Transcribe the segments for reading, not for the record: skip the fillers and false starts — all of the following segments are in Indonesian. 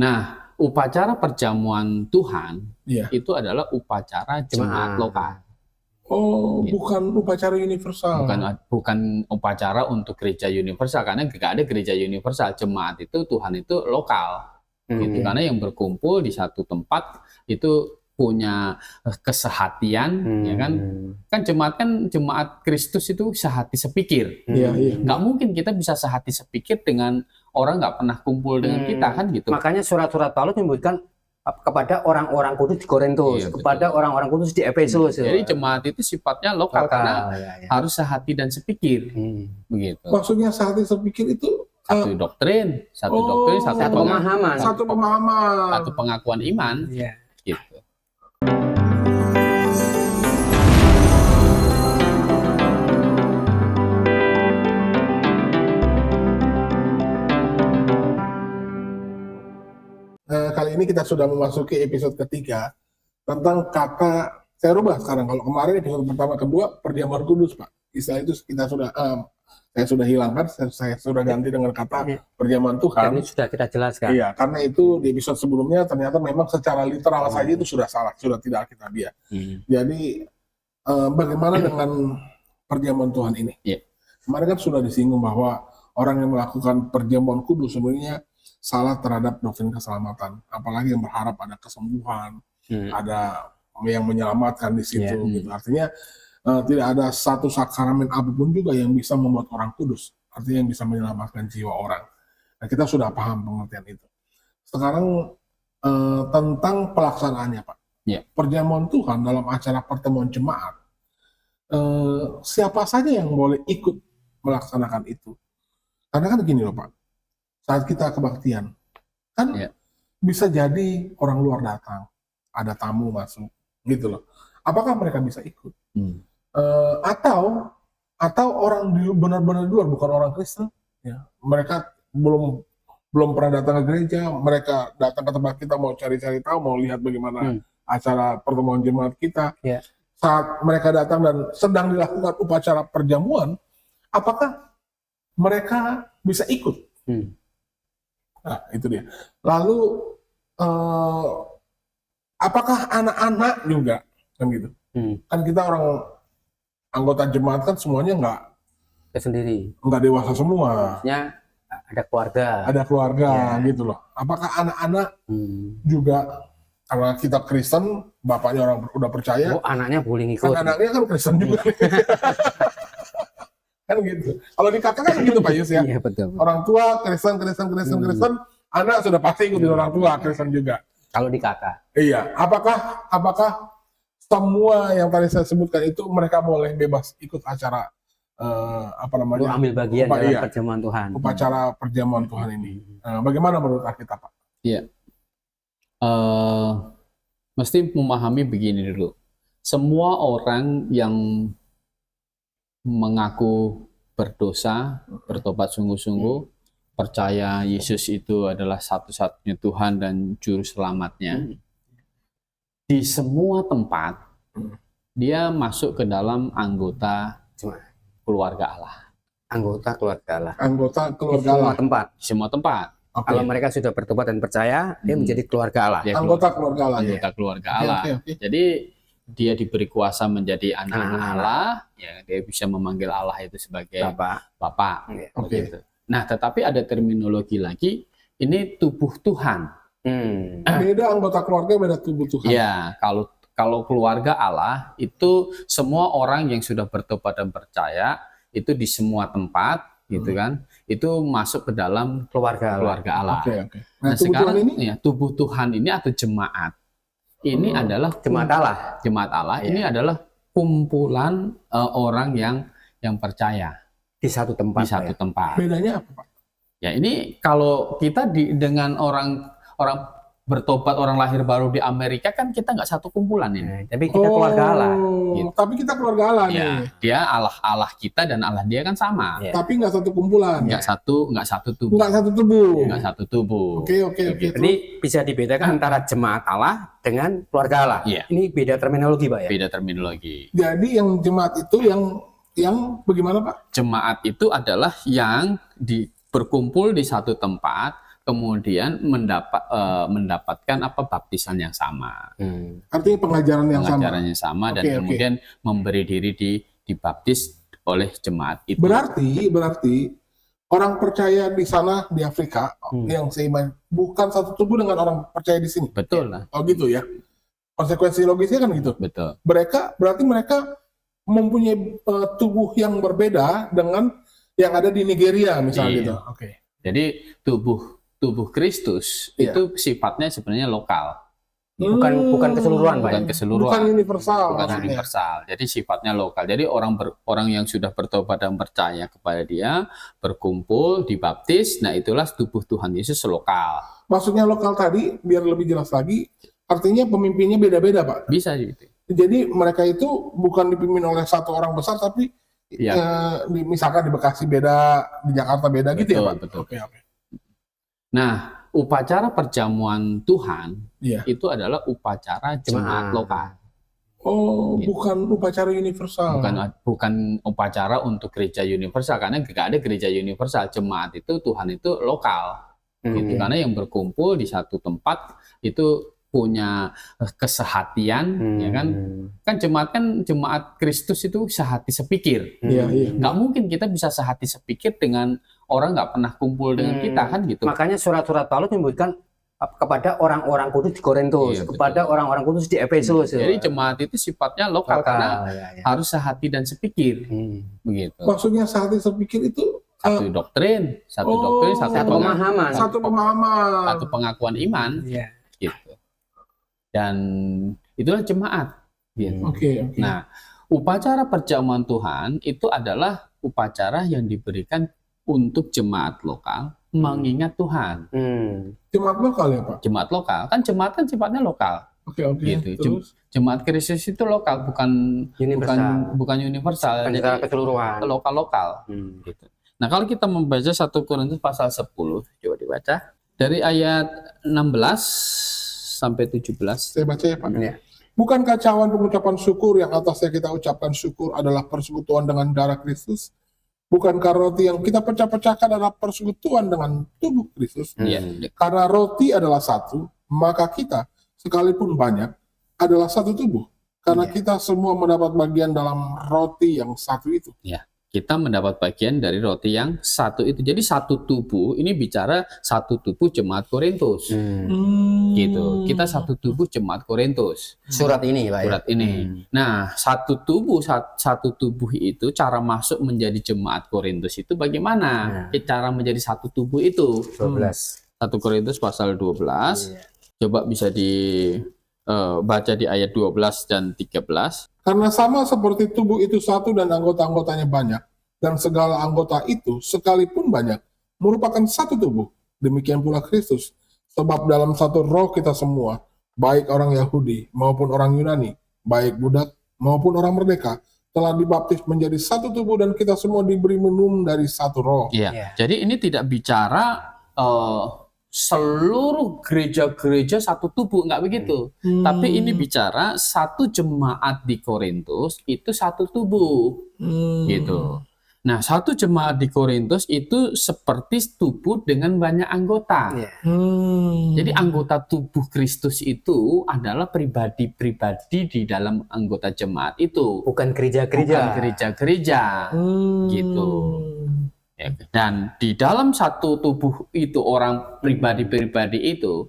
Nah, upacara perjamuan Tuhan Iya. itu adalah upacara jemaat lokal. Oh, Gitu. bukan upacara universal. Bukan upacara untuk gereja universal, karena nggak ada gereja universal. Jemaat itu Tuhan itu lokal, gitu. Karena yang berkumpul di satu tempat itu punya kesehatian, ya kan? Kan jemaat Kristus itu sehati sepikir. Iya, iya. Nggak mungkin kita bisa sehati sepikir dengan orang nggak pernah kumpul dengan kita, kan gitu. Makanya surat-surat Paulus menyebutkan kepada orang-orang kudus di Korintus, Iya, kepada orang-orang kudus di Efesus. Jadi jemaat itu sifatnya lokal, karena harus sehati dan sepikir, begitu. Maksudnya sehati sepikir itu Satu doktrin, satu pemahaman, satu pemahaman, satu pengakuan iman, gitu. Kali ini kita sudah memasuki episode ketiga tentang kata, saya rubah sekarang. Kalau kemarin episode pertama kedua perjamuan kudus, Pak. Istilah itu saya sudah hilangkan, saya sudah ganti dengan kata perjamuan Tuhan. Ini sudah kita jelaskan. Iya, karena itu di episode sebelumnya ternyata memang secara literal saja itu sudah salah, sudah tidak alkitabiah. Jadi bagaimana dengan perjamuan Tuhan ini? Kemarin kan sudah disinggung bahwa orang yang melakukan perjamuan kudus sebenarnya salah terhadap doktrin keselamatan, apalagi yang berharap ada kesembuhan, ada yang menyelamatkan di situ. Gitu. Artinya tidak ada satu sakramen apapun juga yang bisa membuat orang kudus, artinya yang bisa menyelamatkan jiwa orang. Nah, kita sudah paham pengertian itu. Sekarang tentang pelaksanaannya, Pak. Perjamuan Tuhan dalam acara pertemuan jemaat, siapa saja yang boleh ikut melaksanakan itu? Karena kan gini loh, Pak. Saat kita kebaktian, kan bisa jadi orang luar datang, ada tamu masuk, gitu loh. Apakah mereka bisa ikut? Atau orang benar-benar di luar, bukan orang Kristen, ya, mereka belum pernah datang ke gereja, mereka datang ke tempat kita mau cari-cari tahu, mau lihat bagaimana acara pertemuan jemaat kita. Saat mereka datang dan sedang dilakukan upacara perjamuan, apakah mereka bisa ikut? Nah, itu dia. Lalu apakah anak-anak juga, kan gitu? Kan kita orang anggota jemaat kan semuanya nggak dewasa semua. Maksudnya ada keluarga. Ada keluarga, gitu loh. Apakah anak-anak juga, karena kita Kristen, bapaknya orang udah percaya. Oh, anaknya boleh ngikut. Kan anaknya kan Kristen juga. Kan gitu. Kalau di kakak kan gitu Pak Yus ya. Iya, betul. Orang tua Kristen, anak sudah pasti ikutin orang tua Kristen juga. Kalau di kakak. Iya. Apakah semua yang tadi saya sebutkan itu mereka boleh bebas ikut acara Untuk ambil bagian dalam perjamuan Tuhan. Upacara perjamuan Tuhan ini. Bagaimana menurut Alkitab, Pak? Iya. Mesti memahami begini dulu. Semua orang yang mengaku berdosa, bertobat sungguh-sungguh, percaya Yesus itu adalah satu-satunya Tuhan dan juru selamatnya, di semua tempat dia masuk ke dalam anggota keluarga Allah. Anggota keluarga Allah. Anggota keluarga Di semua Allah. tempat. Di semua tempat. Kalau mereka sudah bertobat dan percaya, dia menjadi keluarga Allah. Anggota keluarga Allah. Anggota keluarga Allah. Oke. Jadi dia diberi kuasa menjadi anak Allah, ya dia bisa memanggil Allah itu sebagai Bapa. Gitu. Nah, tetapi ada terminologi lagi, ini tubuh Tuhan. Beda anggota keluarga, beda tubuh Tuhan. Ya, kalau keluarga Allah itu semua orang yang sudah bertobat dan percaya itu di semua tempat, gitu kan? Itu masuk ke dalam keluarga Allah. Oke. Nah, sekarang ini tubuh Tuhan ini atau jemaat. Ini adalah jemaat Allah. Ini adalah kumpulan orang yang percaya di satu tempat. Bedanya apa, Pak? Ya, ini kalau kita dengan orang bertobat, orang lahir baru di Amerika kan kita nggak satu kumpulan ini. Tapi kita keluarga Allah. Gitu. Tapi kita keluarga Allah nih. Dia Allah kita dan Allah dia kan sama. Tapi nggak satu kumpulan. Nggak satu tubuh. Nggak satu tubuh. Oke. Jadi bisa dibedakan antara jemaat Allah dengan keluarga Allah. Ini beda terminologi, Pak ya. Beda terminologi. Jadi yang jemaat itu yang bagaimana, Pak? Jemaat itu adalah yang berkumpul di satu tempat kemudian mendapatkan baptisan yang sama. Artinya pengajaran yang yang sama dan kemudian memberi diri dibaptis oleh jemaat itu. Berarti orang percaya di sana di Afrika yang seiman bukan satu tubuh dengan orang percaya di sini. Betul lah. Oh gitu ya. Konsekuensi logisnya kan gitu. Betul. Berarti mereka mempunyai tubuh yang berbeda dengan yang ada di Nigeria misalnya gitu. Jadi tubuh Kristus itu sifatnya sebenarnya lokal. Bukan keseluruhan, Pak. Bukan keseluruhan. Bukan universal. Bukan universal. Jadi sifatnya lokal. Jadi orang yang sudah bertobat dan percaya kepada Dia berkumpul, dibaptis. Nah, itulah tubuh Tuhan Yesus lokal. Maksudnya lokal tadi, biar lebih jelas lagi, artinya pemimpinnya beda-beda, Pak. Bisa gitu. Jadi mereka itu bukan dipimpin oleh satu orang besar, tapi misalkan di Bekasi beda, di Jakarta beda, gitu ya, Pak? Betul. Nah, upacara perjamuan Tuhan itu adalah upacara jemaat lokal. Oh, gitu. Bukan upacara universal. Bukan upacara untuk gereja universal, karena nggak ada gereja universal. Jemaat itu Tuhan itu lokal, gitu. Karena yang berkumpul di satu tempat itu punya kesehatian, ya kan? Kan jemaat Kristus itu sehati sepikir. Nggak mungkin kita bisa sehati sepikir dengan orang nggak pernah kumpul dengan kita, kan gitu. Makanya surat-surat Paulus menyebutkan kepada orang-orang kudus di Korintus, kepada orang-orang kudus di Efesus. Jadi jemaat itu sifatnya lokal karena harus sehati dan sepikir, begitu. Maksudnya sehati sepikir itu satu doktrin, satu pemahaman, satu pengakuan iman, gitu. Dan itulah jemaat. Gitu. Nah, upacara perjamuan Tuhan itu adalah upacara yang diberikan untuk jemaat lokal mengingat Tuhan. Jemaat lokal ya, Pak? Jemaat lokal. Kan jemaat kan sifatnya lokal. Gitu. Jemaat Kristus itu lokal, bukan universal. Jadi keseluruhan. Lokal. Gitu. Nah, kalau kita membaca 1 Korintus pasal 10, coba dibaca dari ayat 16 sampai 17. Saya baca ya, Pak. Bukan kacauan pengucapan syukur yang atasnya kita ucapkan syukur adalah persekutuan dengan darah Kristus? Bukankah roti yang kita pecah-pecahkan adalah persekutuan dengan tubuh Kristus? Karena roti adalah satu, maka kita, sekalipun banyak, adalah satu tubuh. Karena kita semua mendapat bagian dalam roti yang satu itu. Kita mendapat bagian dari roti yang satu itu. Jadi satu tubuh, ini bicara satu tubuh jemaat Korintus. Gitu. Kita satu tubuh jemaat Korintus. Surat ini, Pak. Surat ini. Nah, satu tubuh itu cara masuk menjadi jemaat Korintus itu bagaimana? Cara menjadi satu tubuh itu. 12. 1 Korintus pasal 12. Coba bisa baca di ayat 12 dan 13. Karena sama seperti tubuh itu satu dan anggota-anggotanya banyak, dan segala anggota itu sekalipun banyak merupakan satu tubuh. Demikian pula Kristus. Sebab dalam satu roh kita semua, baik orang Yahudi maupun orang Yunani, baik budak maupun orang merdeka, telah dibaptis menjadi satu tubuh dan kita semua diberi minum dari satu roh. Jadi ini tidak bicara seluruh gereja-gereja satu tubuh, nggak begitu. Tapi ini bicara satu jemaat di Korintus itu satu tubuh, gitu. Nah, satu jemaat di Korintus itu seperti tubuh dengan banyak anggota. Jadi anggota tubuh Kristus itu adalah pribadi-pribadi di dalam anggota jemaat itu. Bukan gereja-gereja. Gitu. Dan di dalam satu tubuh itu orang pribadi-pribadi itu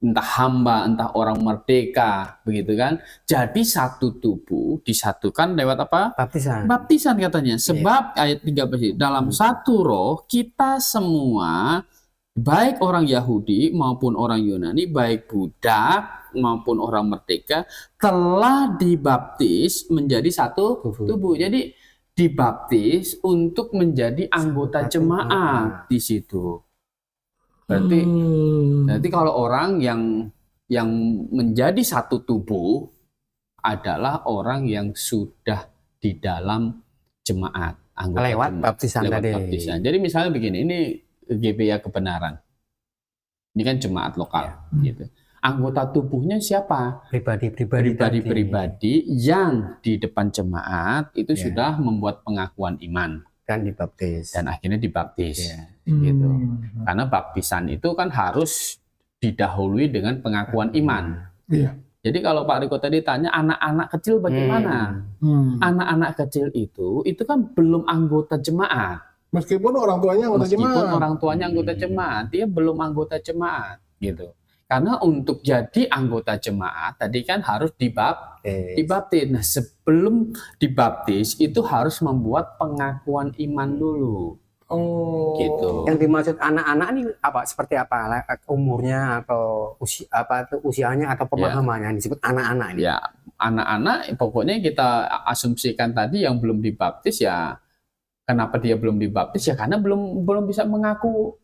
entah hamba, entah orang merdeka, begitu kan? Jadi satu tubuh disatukan lewat apa? Baptisan katanya. Sebab ayat 13 dalam satu roh kita semua, baik orang Yahudi maupun orang Yunani, baik budak maupun orang merdeka, telah dibaptis menjadi satu tubuh. Jadi dibaptis untuk menjadi anggota jemaat di situ. Berarti kalau orang yang menjadi satu tubuh adalah orang yang sudah di dalam jemaat, anggota lewat jemaat, baptisan tadi. Jadi misalnya begini, ini GBA Kebenaran. Ini kan jemaat lokal, gitu. Anggota tubuhnya siapa? Pribadi-pribadi yang di depan jemaat itu sudah membuat pengakuan iman. dan dibaptis. Dan akhirnya dibaptis. Ya. Gitu. Karena baptisan itu kan harus didahului dengan pengakuan iman. Iya. Jadi kalau Pak Riko tadi tanya anak-anak kecil bagaimana? Anak-anak kecil itu kan belum anggota jemaat. Meskipun orang tuanya anggota jemaat. Meskipun orang tuanya anggota jemaat, dia belum anggota jemaat, gitu. Karena untuk jadi anggota jemaat tadi kan harus dibaptis. Nah, sebelum dibaptis itu harus membuat pengakuan iman dulu. Oh. Gitu. Yang dimaksud anak-anak ini apa? Seperti apa? Umurnya atau usianya atau pemahamannya yang disebut anak-anak ini? Ya, anak-anak pokoknya kita asumsikan tadi yang belum dibaptis ya. Kenapa dia belum dibaptis ya? Karena belum bisa mengaku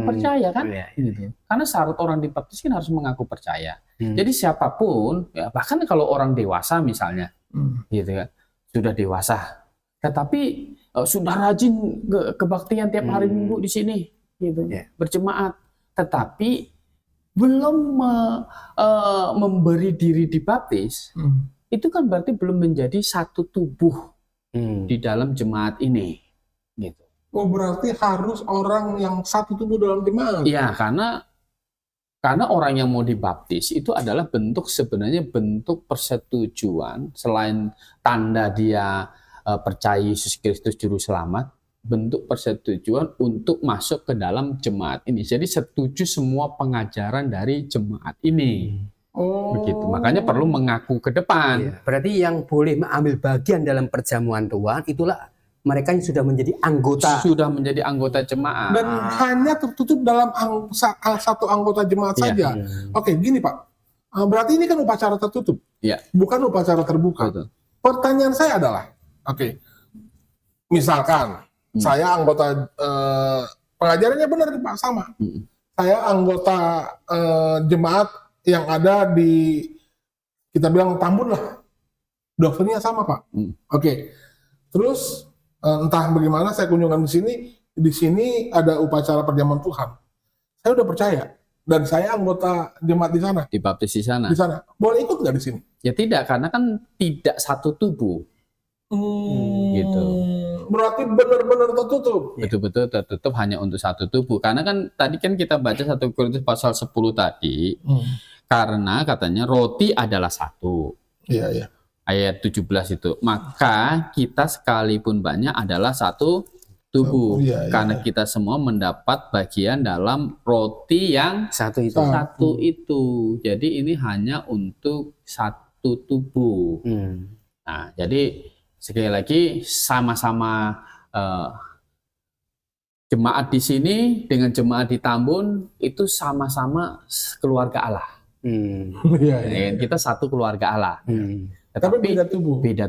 percaya kan? Gitu. Karena syarat orang dibaptis kan harus mengaku percaya. Jadi siapapun, ya, bahkan kalau orang dewasa misalnya, gitu kan, sudah dewasa, tetapi sudah rajin kebaktian tiap hari Minggu di sini, gitu, berjemaat, tetapi belum memberi diri dibaptis, itu kan berarti belum menjadi satu tubuh di dalam jemaat ini, gitu. Oh, berarti harus orang yang satu tubuh dalam jemaat. Iya, karena orang yang mau dibaptis itu adalah sebenarnya bentuk persetujuan, selain tanda dia percaya Yesus Kristus juru selamat, bentuk persetujuan untuk masuk ke dalam jemaat ini. Jadi setuju semua pengajaran dari jemaat ini. Oh. Begitu. Makanya perlu mengaku ke depan. Iya. Berarti yang boleh mengambil bagian dalam perjamuan Tuhan itulah mereka yang sudah menjadi anggota jemaat. Dan hanya tertutup dalam satu anggota jemaat saja. Oke, gini Pak. Berarti ini kan upacara tertutup. Bukan upacara terbuka. Betul. Pertanyaan saya adalah, misalkan saya anggota pengajarannya benar Pak, sama. Saya anggota jemaat yang ada di, kita bilang Tambun lah. Doktrinnya sama Pak. Terus entah bagaimana saya kunjungan di sini ada upacara perjamuan Tuhan. Saya udah percaya dan saya anggota jemaat di sana. Dibaptis di sana. Di sana. Boleh ikut nggak di sini? Ya tidak, karena kan tidak satu tubuh. Gitu. Berarti benar-benar tertutup. Betul-betul tertutup hanya untuk satu tubuh. Karena kan tadi kan kita baca 1 Korintus pasal 10 tadi. Karena katanya roti adalah satu. Iya. Ayat 17 itu. Maka kita sekalipun banyak adalah satu tubuh. Karena kita semua mendapat bagian dalam roti yang satu itu. Jadi ini hanya untuk satu tubuh. Nah, jadi sekali lagi sama-sama jemaat di sini dengan jemaat di Tambun itu sama-sama keluarga Allah. Kita satu keluarga Allah. Tetapi beda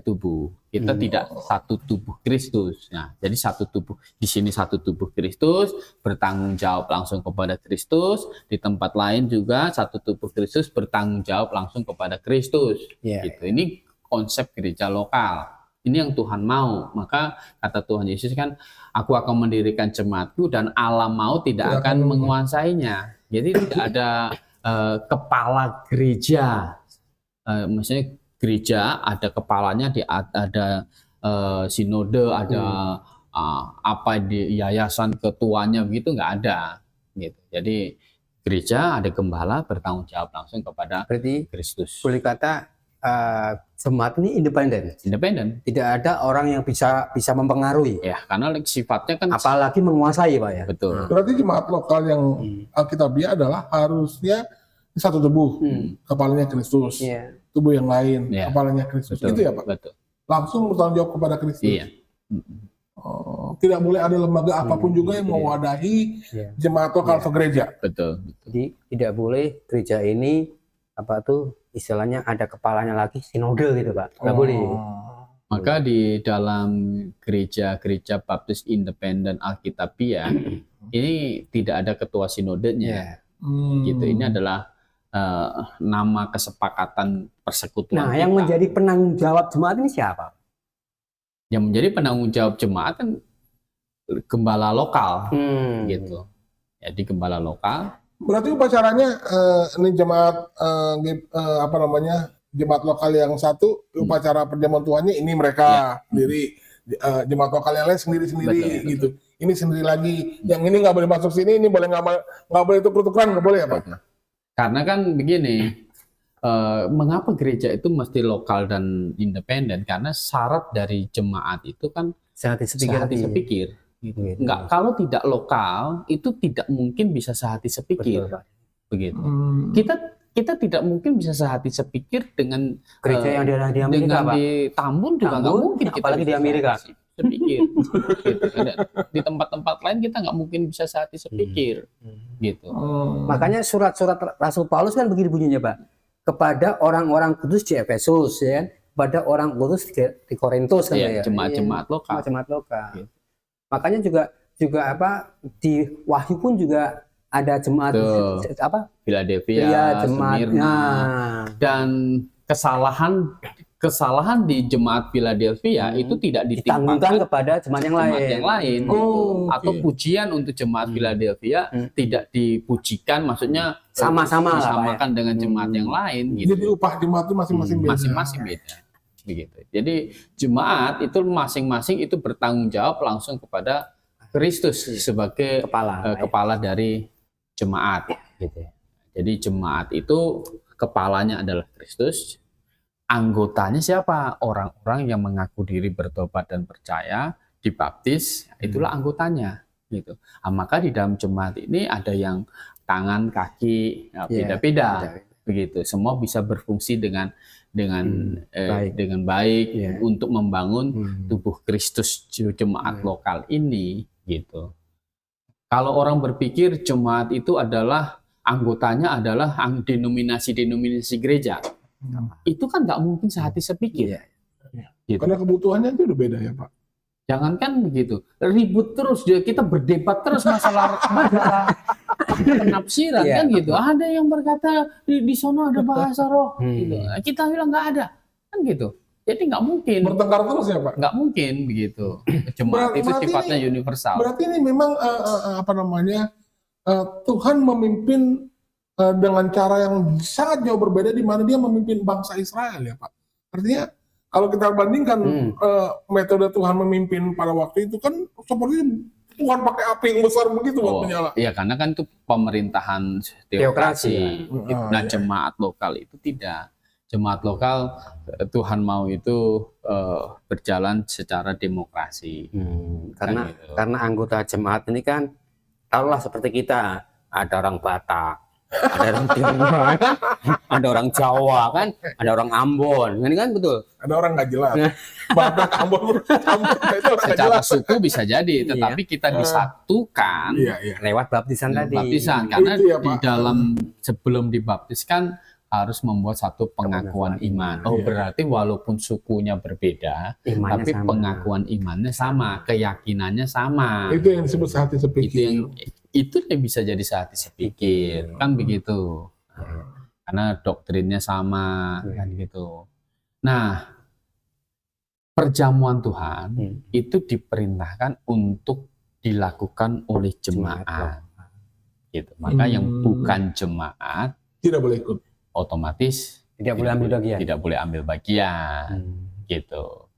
tubuh. Kita tidak satu tubuh Kristus. Nah, jadi satu tubuh di sini satu tubuh Kristus, bertanggung jawab langsung kepada Kristus. Di tempat lain juga satu tubuh Kristus bertanggung jawab langsung kepada Kristus. Gitu. Ini konsep gereja lokal. Ini yang Tuhan mau. Maka kata Tuhan Yesus kan, aku akan mendirikan jemaatku dan Allah mau tidak akan menguasainya. Jadi tidak ada kepala gereja. Maksudnya gereja ada kepalanya, ada sinode, ada di yayasan ketuanya, begitu nggak ada. Gitu. Jadi gereja ada gembala bertanggung jawab langsung kepada Kristus. Boleh kata jemaat ini independen. Tidak ada orang yang bisa mempengaruhi. Ya, karena sifatnya kan apalagi menguasai, Pak ya. Betul. Berarti jemaat lokal yang Alkitabiah adalah harusnya satu tubuh, kepalanya Kristus. Tubuh yang lain, kepalanya Kristus. Itu ya Pak? Betul. Langsung bertanggung jawab kepada Kristus. Iya. Tidak boleh ada lembaga apapun juga yang mewadahi jemaat lokal atau gereja. Betul. Jadi tidak boleh gereja ini istilahnya ada kepalanya lagi sinode gitu Pak. Nggak boleh. Maka di dalam gereja-gereja baptis independen Alkitabiah ini tidak ada ketua sinodenya. Gitu. Ini adalah nama kesepakatan persekutuan. Nah, yang menjadi penanggung jawab jemaat ini siapa? Yang menjadi penanggung jawab jemaat kan gembala lokal, gitu. Jadi gembala lokal. Berarti upacaranya ini jemaat jemaat lokal yang satu upacara perjamuan Tuhannya ini mereka sendiri. jemaat lokal yang lain sendiri-sendiri Betul. gitu. Ini sendiri lagi. Yang ini nggak boleh masuk sini, ini boleh nggak boleh tuker-tukeran, nggak boleh ya Pak? Karena kan begini, mengapa gereja itu mesti lokal dan independen? Karena syarat dari jemaat itu kan Sehati sepikir. Gitu. Gitu. Enggak, kalau tidak lokal itu tidak mungkin bisa sehati sepikir. Betul, Pak. Begitu. Kita tidak mungkin bisa sehati sepikir dengan Gereja yang di Amerika, dengan Pak. di Tambun juga nggak Tambun, mungkin kita apalagi bisa di Amerika. sehati sepikir. Gitu. Di tempat-tempat lain kita nggak mungkin bisa sehati sepikir. Gitu. Makanya surat-surat Rasul Paulus kan begini bunyinya, Pak. Kepada orang-orang kudus di Efesus, ya kan? Kepada orang kudus di Korintus kan Iya, ya. jemaat-jemaat lokal. Jemaat lokal. Gitu. Makanya juga apa di Wahyu pun juga ada jemaat apa? Philadelphia, Iya, jemaat. Smyrna. Nah, Dan kesalahan di jemaat Philadelphia itu tidak ditanggungan ditimpakan kepada jemaat yang jemaat lain. yang lain Oh, gitu. oke. Atau pujian untuk jemaat Philadelphia tidak dipujikan, maksudnya Sama-sama lah, Pak, disamakan dengan jemaat yang lain gitu. Jadi upah jemaat itu masing-masing beda. Masing-masing beda begitu. Jadi jemaat itu masing-masing itu bertanggung jawab langsung kepada Kristus sebagai kepala dari jemaat gitu. Jadi jemaat itu kepalanya adalah Kristus. Anggotanya siapa? Orang-orang yang mengaku diri bertobat dan percaya, dibaptis, itulah anggotanya gitu. Nah, maka di dalam jemaat ini ada yang tangan, kaki, beda-beda begitu. Semua bisa berfungsi dengan baik untuk membangun tubuh Kristus jemaat lokal ini gitu. Kalau orang berpikir jemaat itu adalah anggotanya adalah denominasi gereja, itu kan nggak mungkin sehati sepikir. Gitu. Karena kebutuhannya itu udah beda ya Pak. Jangankan begitu, ribut terus, kita berdebat terus masalah penafsiran kan gitu. Ada yang berkata di sono ada bahasa roh, gitu. Kita bilang nggak ada, kan gitu. Jadi nggak mungkin. Bertengkar terus ya Pak? Nggak mungkin begitu. Jemaat itu sifatnya universal. Berarti ini memang Tuhan memimpin dengan cara yang sangat jauh berbeda di mana Dia memimpin bangsa Israel ya Pak. Artinya kalau kita bandingkan metode Tuhan memimpin pada waktu itu kan seperti Tuhan pakai api yang besar begitu waktu nyala. Iya, karena kan itu pemerintahan teokrasi. Nah, jemaat lokal itu tidak. Jemaat lokal Tuhan mau itu berjalan secara demokrasi. Karena anggota jemaat ini kan taruhlah seperti kita, ada orang Batak, ada orang Tionghoa, kan? Ada orang Jawa kan, ada orang Ambon, ini kan betul. Ada orang nggak jelas. Batak, Ambon, itu orang nggak jelas. Secara suku bisa jadi, tetapi kita disatukan lewat baptisan tadi. Baptisan, karena di dalam sebelum dibaptiskan harus membuat satu pengakuan iman. Oh, berarti walaupun sukunya berbeda, tapi pengakuan imannya sama, keyakinannya sama. Itu yang disebut sehati sepikir. Itu yang bisa jadi sehati sepikir, kan begitu. Karena doktrinnya sama, kan gitu. Nah, perjamuan Tuhan itu diperintahkan untuk dilakukan oleh jemaat. Gitu. Maka yang bukan jemaat tidak boleh ikut. Otomatis tidak boleh ambil bagian, gitu.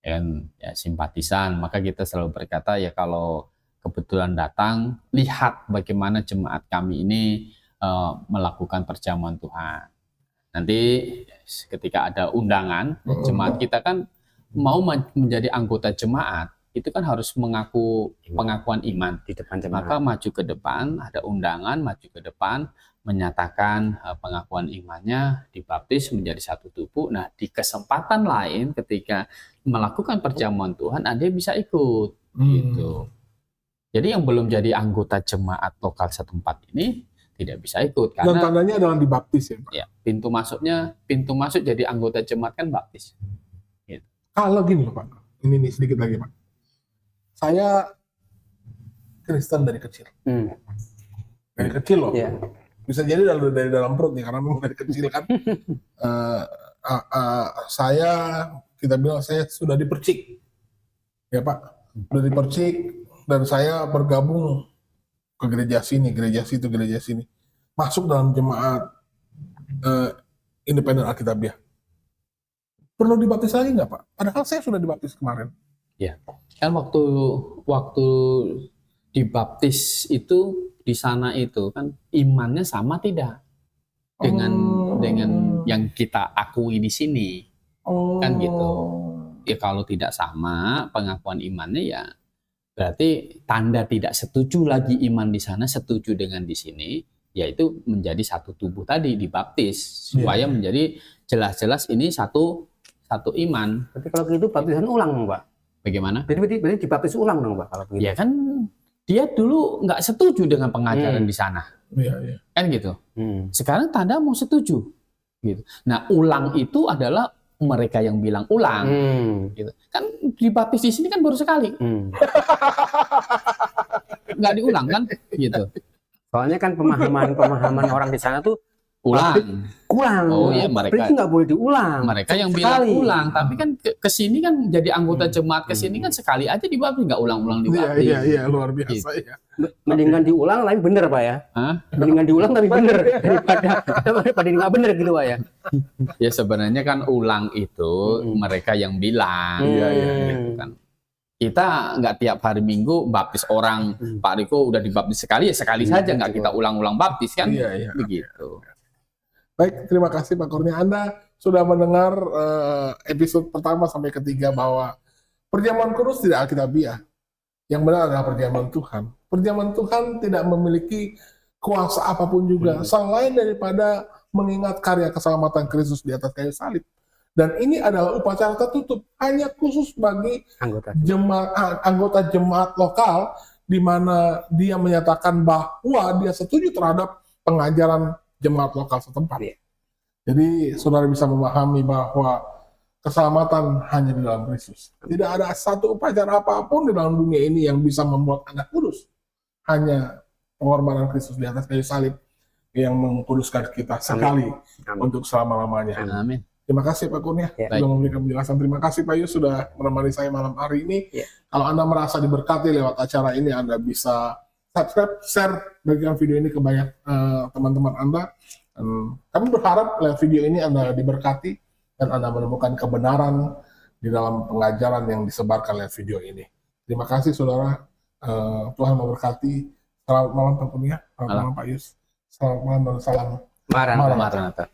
Dan ya, simpatisan, maka kita selalu berkata ya kalau kebetulan datang, lihat bagaimana jemaat kami ini melakukan perjamuan Tuhan. Nanti ketika ada undangan, jemaat kita kan mau menjadi anggota jemaat, itu kan harus mengaku pengakuan iman di depan jemaat. Maka maju ke depan, ada undangan, maju ke depan, menyatakan pengakuan imannya, dibaptis menjadi satu tubuh. Nah, di kesempatan lain ketika melakukan perjamuan Tuhan, Anda bisa ikut, gitu. Jadi yang belum jadi anggota jemaat lokal 14 ini tidak bisa ikut karena dan tandanya adalah dibaptis ya Pak. Ya, pintu masuk jadi anggota jemaat kan baptis. Gitu. Kalau gini loh Pak, ini nih sedikit lagi Pak. Saya Kristen dari kecil. Dari kecil loh. Bisa jadi dari dalam perut nih, karena memang dari kecil kan. Kita bilang saya sudah dipercik. Ya Pak, sudah dipercik dan saya bergabung ke gereja sini, gereja situ, gereja sini. Masuk dalam jemaat independen Alkitabiah. Perlu dibaptis lagi nggak Pak? Padahal saya sudah dibaptis kemarin. Ya, kan waktu waktu dibaptis itu di sana itu kan imannya sama tidak dengan yang kita akui di sini, kan gitu. Ya kalau tidak sama pengakuan imannya ya berarti tanda tidak setuju lagi iman di sana setuju dengan di sini, yaitu menjadi satu tubuh tadi dibaptis supaya menjadi jelas-jelas ini satu iman. Tapi kalau gitu baptisan ulang, Pak. Bagaimana? Berarti dibaptis ulang dong, Pak, kalau begitu. Ya kan dia dulu nggak setuju dengan pengajaran di sana, kan gitu. Sekarang tanda mau setuju, gitu. Nah ulang itu adalah mereka yang bilang ulang, gitu. Kan dibaptis di sini kan baru sekali, nggak diulang kan, gitu. Soalnya kan pemahaman orang di sana tuh Ulang. Oh iya, mereka. Berarti nggak boleh diulang. Mereka yang bilang ulang, tapi kan kesini kan jadi anggota jemaat kesini kan sekali aja dibaptis, nggak ulang-ulang dibaptis. Iya, luar biasa ya. Mendingan diulang tapi bener, Pak ya. Mendingan diulang tapi bener daripada nggak bener gitu, Pak ya. Ya sebenarnya kan ulang itu mereka yang bilang, gitu kan. Kita nggak tiap hari Minggu baptis orang, Pak Riko udah dibaptis sekali ya sekali saja, nggak kita ulang-ulang baptis kan, begitu. Baik, terima kasih Pak Kurnia. Anda sudah mendengar episode pertama sampai ketiga bahwa perjamuan kudus tidak alkitabiah. Yang benar adalah perjamuan Tuhan. Perjamuan Tuhan tidak memiliki kuasa apapun juga selain daripada mengingat karya keselamatan Kristus di atas kayu salib. Dan ini adalah upacara tertutup, hanya khusus bagi anggota jemaat lokal, di mana dia menyatakan bahwa dia setuju terhadap pengajaran jemaat lokal setempat. Jadi saudara bisa memahami bahwa keselamatan hanya di dalam Kristus. Tidak ada satu upacara apapun di dalam dunia ini yang bisa membuat Anda kudus. Hanya pengorbanan Kristus di atas kayu salib yang mengkuduskan kita sekali untuk selama-lamanya. Amin. Terima kasih Pak Kurnia sudah memberikan penjelasan. Terima kasih Pak Yus sudah menemani saya malam hari ini. Kalau Anda merasa diberkati lewat acara ini, Anda bisa subscribe, share, bagikan video ini ke banyak teman-teman Anda. Kami berharap lewat video ini Anda diberkati dan Anda menemukan kebenaran di dalam pengajaran yang disebarkan lewat video ini. Terima kasih saudara. Tuhan memberkati. Selamat malam Pak Kurnia. Selamat malam Pak Yus. Selamat malam dan salam Maranatha.